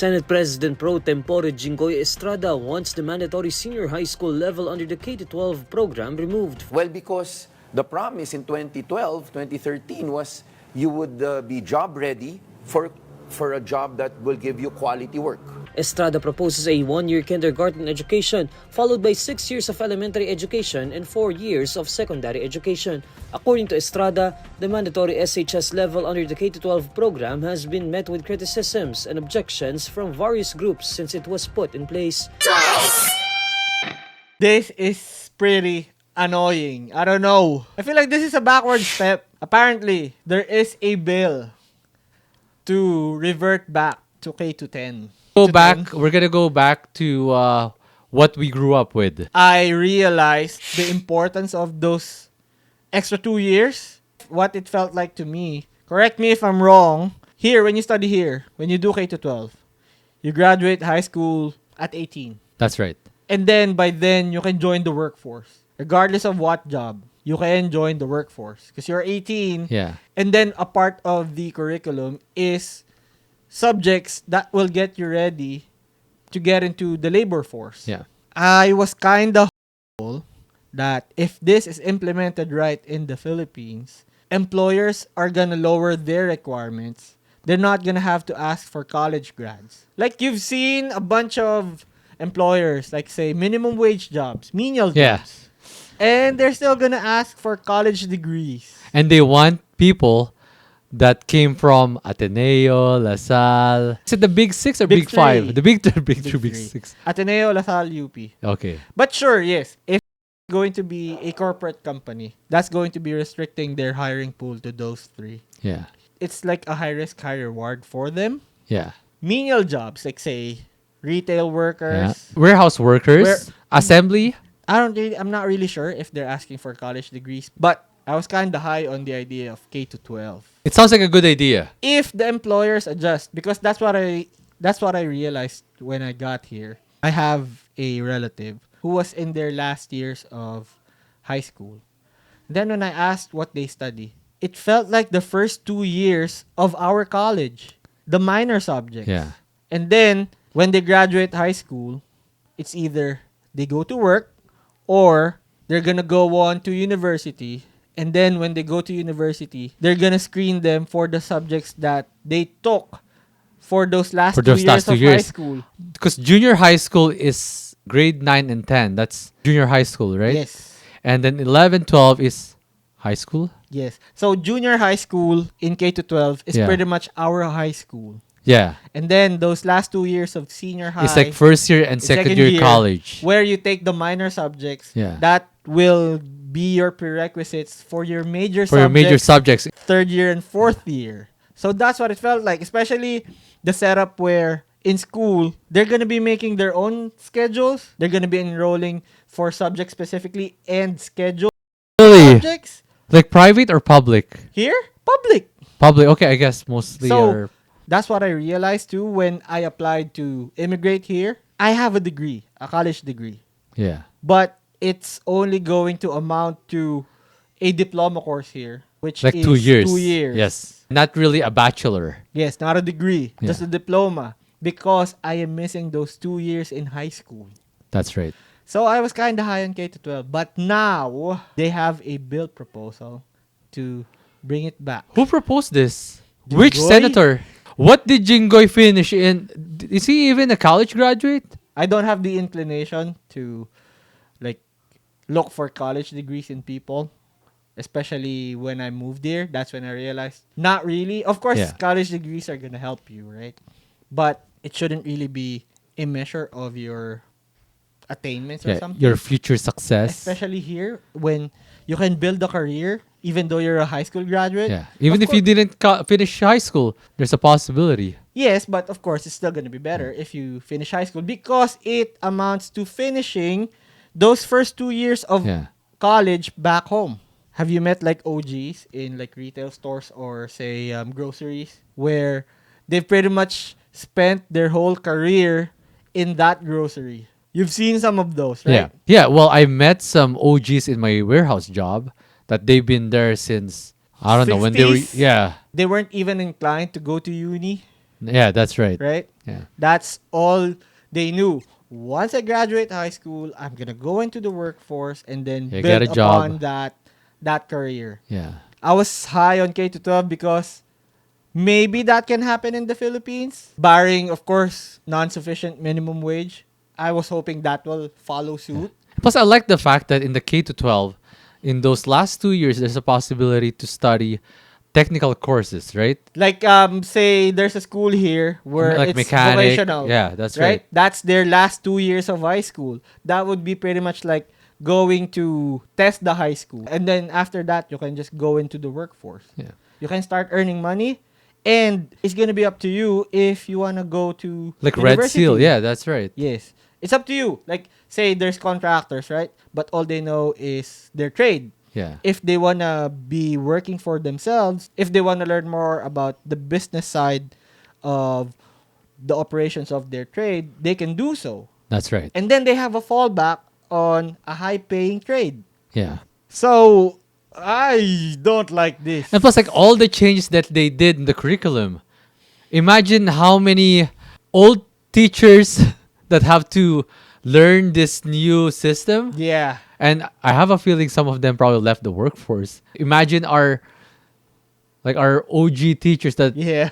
Senate President Pro Tempore Jinggoy Estrada wants the mandatory senior high school level under the K-12 program removed. Well, because the promise in 2012, 2013 was you would be job ready for a job that will give you quality work. Estrada proposes a 1-year kindergarten education followed by 6 years of elementary education and 4 years of secondary education. According to Estrada, the mandatory SHS level under the K-12 program has been met with criticisms and objections from various groups since it was put in place. This is pretty annoying. I don't know. I feel like this is a backward step. Apparently, there is a bill to revert back to K-10. We're gonna go back to what we grew up with. I realized the importance of those extra 2 years. What it felt like to me. Correct me if I'm wrong. Here, when you study here, when you do K-12, you graduate high school at 18. That's right. And then, by then, you can join the workforce. Regardless of what job, you can join the workforce. Because you're 18. Yeah. And then, a part of the curriculum is subjects that will get you ready to get into the labor force. Yeah. I was kind of hopeful that if this is implemented right in the Philippines, employers are gonna lower their requirements. They're not gonna have to ask for college grads. Like you've seen a bunch of employers, like say minimum wage jobs, menial Yeah. jobs, and they're still gonna ask for college degrees. And they want people that came from Ateneo, LaSalle. Is it the Big Six or Big Big Five? Three. The Big Three, Big Two, Big Three. Six. Ateneo, LaSalle, UP. Okay. But sure, yes, if it's going to be a corporate company, that's going to be restricting their hiring pool to those three. Yeah. It's like a high risk, high reward for them. Yeah. Menial jobs, like say retail Yeah. workers. Warehouse workers. Assembly. I'm not really sure if they're asking for college degrees, but I was kind of high on the idea of K to 12. It sounds like a good idea. If the employers adjust, because that's what I realized when I got here. I have a relative who was in their last years of high school. Then when I asked what they study, it felt like the first 2 years of our college, the minor subjects. Yeah. And then when they graduate high school, it's either they go to work or they're gonna go on to university. And then when they go to university, they're gonna screen them for the subjects that they took for those last 2 years of high school. Because junior high school is grade 9 and 10. That's junior high school, right? Yes. And then 11, 12 is high school? Yes. So junior high school in K to 12 is Yeah. pretty much our high school. Yeah. And then those last 2 years of senior high, It's like first year and second year college. where you take the minor subjects. Yeah. That will be your prerequisites for your major For your major subjects. third year and fourth year. So that's what it felt like, especially the setup where in school, they're going to be making their own schedules. They're going to be enrolling for subjects specifically and schedule Really? subjects. Like private or public? Here, public. Public. Okay, I guess mostly So, are... that's what I realized too when I applied to immigrate here. I have a degree, a college degree. Yeah. But it's only going to amount to a diploma course here, which Like is 2 years. 2 years. Yes. Not really a bachelor. Yes, not a degree, just Yeah. a diploma. Because I am missing those 2 years in high school. That's right. So I was kind of high on K to 12. But now, they have a bill proposal to bring it back. Who proposed this? Which Jinggoy? senator? What did Jinggoy finish in? Is he even a college graduate? I don't have the inclination to like look for college degrees in people, especially when I moved here. That's when I realized not really. Of course, Yeah. college degrees are gonna help you, right? But it shouldn't really be a measure of your attainments or Yeah, something. your future success. Especially here, when you can build a career even though you're a high school graduate. Yeah. Even Of if you course- didn't finish high school, there's a possibility. Yes, but of course, it's still going to be better if you finish high school because it amounts to finishing those first 2 years of Yeah. college back home. Have you met like OGs in like retail stores or say groceries where they've pretty much spent their whole career in that grocery? You've seen some of those, right? Yeah. Yeah. Well, I met some OGs in my warehouse job that they've been there since, I don't know, when they were... 60s? Yeah. They weren't even inclined to go to uni, Yeah, that's right. right? Yeah. That's all they knew. Once I graduate high school, I'm gonna go into the workforce and then Yeah, get build a job. upon that career. Yeah. I was high on K to 12 because maybe that can happen in the Philippines, barring of course non-sufficient minimum wage. I was hoping that will follow suit. Plus, I like the fact that in the K to 12, in those last 2 years, there's a possibility to study technical courses, right? Like say there's a school here where Like it's mechanic. vocational. Yeah, that's right. That's their last 2 years of high school. That would be pretty much like going to test the high school. And then after that you can just go into the workforce. Yeah. You can start earning money and it's gonna be up to you if you wanna go to Like Red university. Seal. Yeah, that's right. Yes. It's up to you. Like say there's contractors, right? But all they know is their trade. Yeah. If they want to be working for themselves, if they want to learn more about the business side of the operations of their trade, they can do so. That's right. And then they have a fallback on a high paying trade. Yeah. So I don't like this. And plus, like all the changes that they did in the curriculum, imagine how many old teachers that have to learn this new system. Yeah. And I have a feeling some of them probably left the workforce. Imagine our OG teachers that Yeah.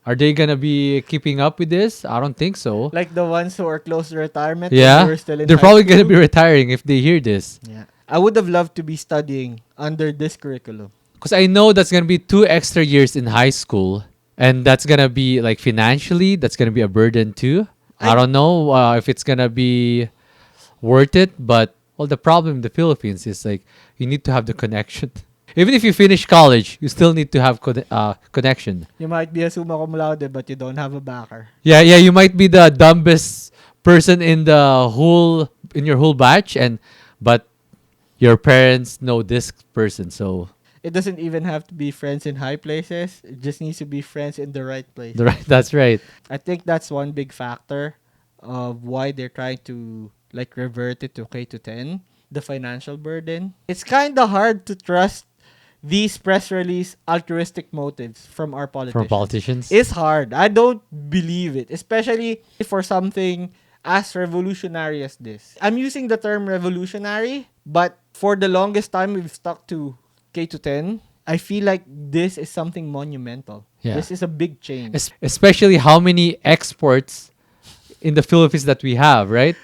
are they gonna be keeping up with this? I don't think so. Like the ones who are close to retirement. When Yeah, they were still in they're high probably gonna school. be retiring if they hear this. Yeah. I would have loved to be studying under this curriculum. Because I know that's gonna be 2 extra years in high school, and that's gonna be like financially, that's gonna be a burden too. I don't know if it's gonna be worth it, but well, the problem in the Philippines is like you need to have the connection. Even if you finish college, you still need to have connection. You might be a summa cum laude, but you don't have a backer. Yeah, you might be the dumbest person in your whole batch, but your parents know this person, so It doesn't even have to be friends in high places. It just needs to be friends in the right place. that's right. I think that's one big factor of why they're trying to like revert it to K to 10, the financial burden. It's kind of hard to trust these press release altruistic motives from our politicians. From politicians. It's hard. I don't believe it, especially for something as revolutionary as this. I'm using the term revolutionary, but for the longest time we've stuck to K to 10. I feel like this is something monumental. Yeah. This is a big change. Especially how many exports in the Philippines that we have, right?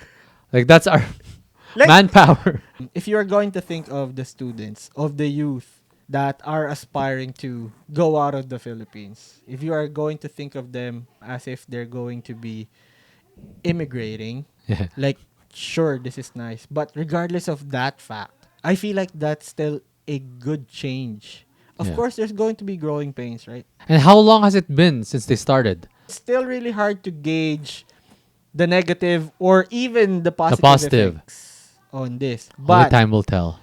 Like that's our Like- manpower. If you are going to think of the students, of the youth that are aspiring to go out of the Philippines, if you are going to think of them as if they're going to be immigrating, Yeah. like, sure, this is nice. But regardless of that fact, I feel like that's still a good change. Of Yeah. course, there's going to be growing pains, right? And how long has it been since they started? It's still really hard to gauge the negative or even the positive, positive. effects on this. Only But time will tell.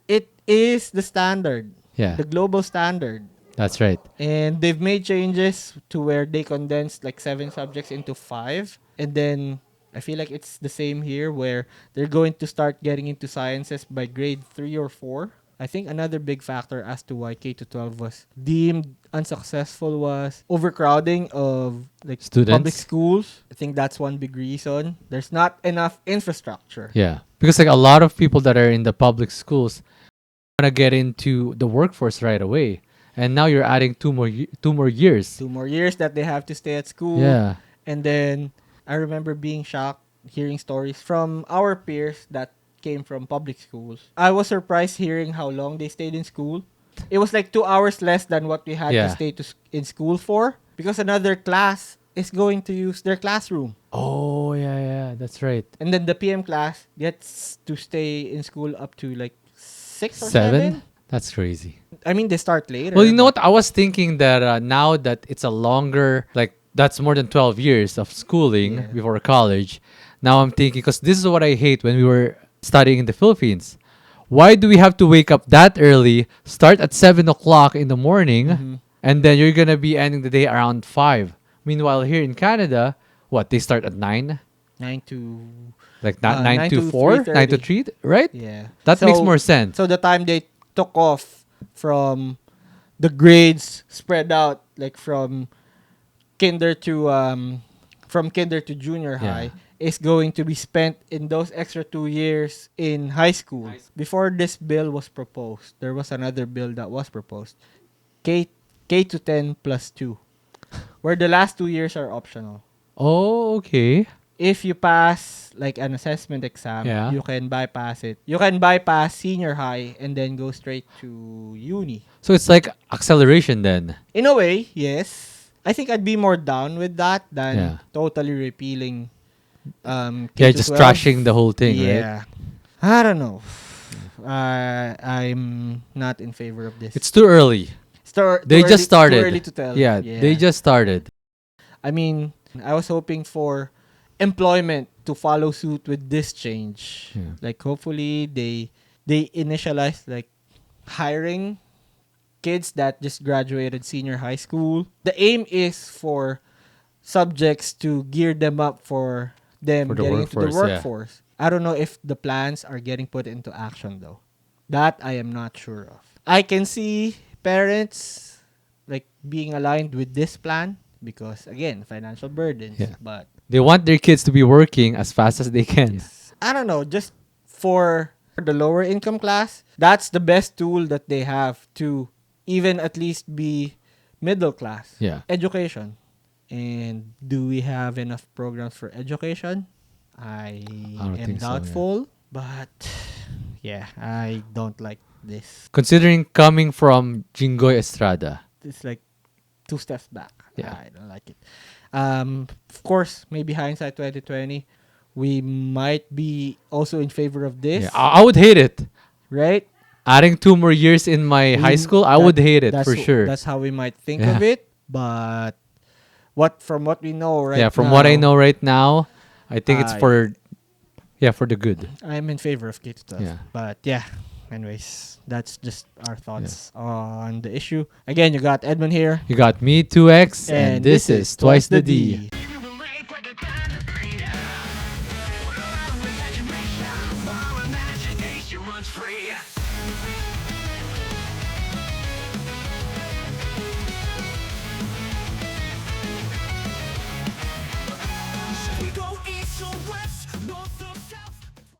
it is the standard, Yeah, the global standard. that's right. And they've made changes to where they condensed like 7 subjects into 5. And then I feel like it's the same here where they're going to start getting into sciences by grade 3 or 4. I think another big factor as to why K to 12 was deemed unsuccessful was overcrowding of like Students? public schools. I think that's one big reason. There's not enough infrastructure. Yeah, because like a lot of people that are in the public schools want to get into the workforce right away, and now you're adding 2 more years. 2 more years that they have to stay at school. Yeah, And then I remember being shocked hearing stories from our peers that came from public schools. I was surprised hearing how long they stayed in school. It was like 2 hours less than what we had Yeah. to stay in school for because another class is going to use their classroom. Oh, yeah, that's right. And then the PM class gets to stay in school up to like 6 or 7? 7. That's crazy. I mean, they start later. Well, you know but what? I was thinking that now that it's a longer, like, that's more than 12 years of schooling Yeah. before college. Now I'm thinking, because this is what I hate when we were studying in the Philippines. Why do we have to wake up that early, start at 7 o'clock in the morning, Mhm. and then you're going to be ending the day around 5? Meanwhile, here in Canada, what? They start at 9? 9 to... Like not 9 9 to to 4? 9 to 3, 3:30. right? Yeah. That makes more sense. So the time they took off from the grades spread out like from kinder to from kinder to junior Yeah. high is going to be spent in those extra 2 years in high school. Before this bill was proposed, there was another bill that was proposed. K to 10 plus 2, where the last 2 years are optional. Oh, okay. If you pass like an assessment exam, Yeah. you can bypass it. You can bypass senior high and then go straight to uni. So it's like acceleration then. In a way, yes. I think I'd be more down with that than Yeah. totally repealing K Yeah, to just 12. trashing the whole thing, right? Yeah. I don't know. I'm not in favor of this. It's too early. They just started. Too early to tell. Yeah, they just started. I mean, I was hoping for employment to follow suit with this change. Yeah. Like hopefully they initialize like hiring kids that just graduated senior high school. The aim is for subjects to gear them up for them For the getting into the workforce, yeah. workforce. I don't know if the plans are getting put into action though. That I am not sure of. I can see parents like being aligned with this plan because again, financial burdens. Yeah. But They want their kids to be working as fast as they can. I don't know, just for the lower income class, that's the best tool that they have to even at least be middle class. Yeah. Education. And do we have enough programs for education? I don't am think so, yeah. doubtful, but yeah, I don't like this. Considering coming from Jingoy Estrada. It's like 2 steps back. Yeah. I don't like it. Of course, maybe hindsight 2020, we might be also in favor of this, Yeah, I would hate it. right? Adding 2 more years in my high school, I would hate it for sure. That's how we might think Yeah. of it. But from what we know right Yeah, from now, what I know right now, I think it's I- for the good. I'm in favor of K-12. Yeah. But yeah, anyways, that's just our thoughts on the issue. Again, you got Edmund here. You got me, 2X, and this is Twice the D.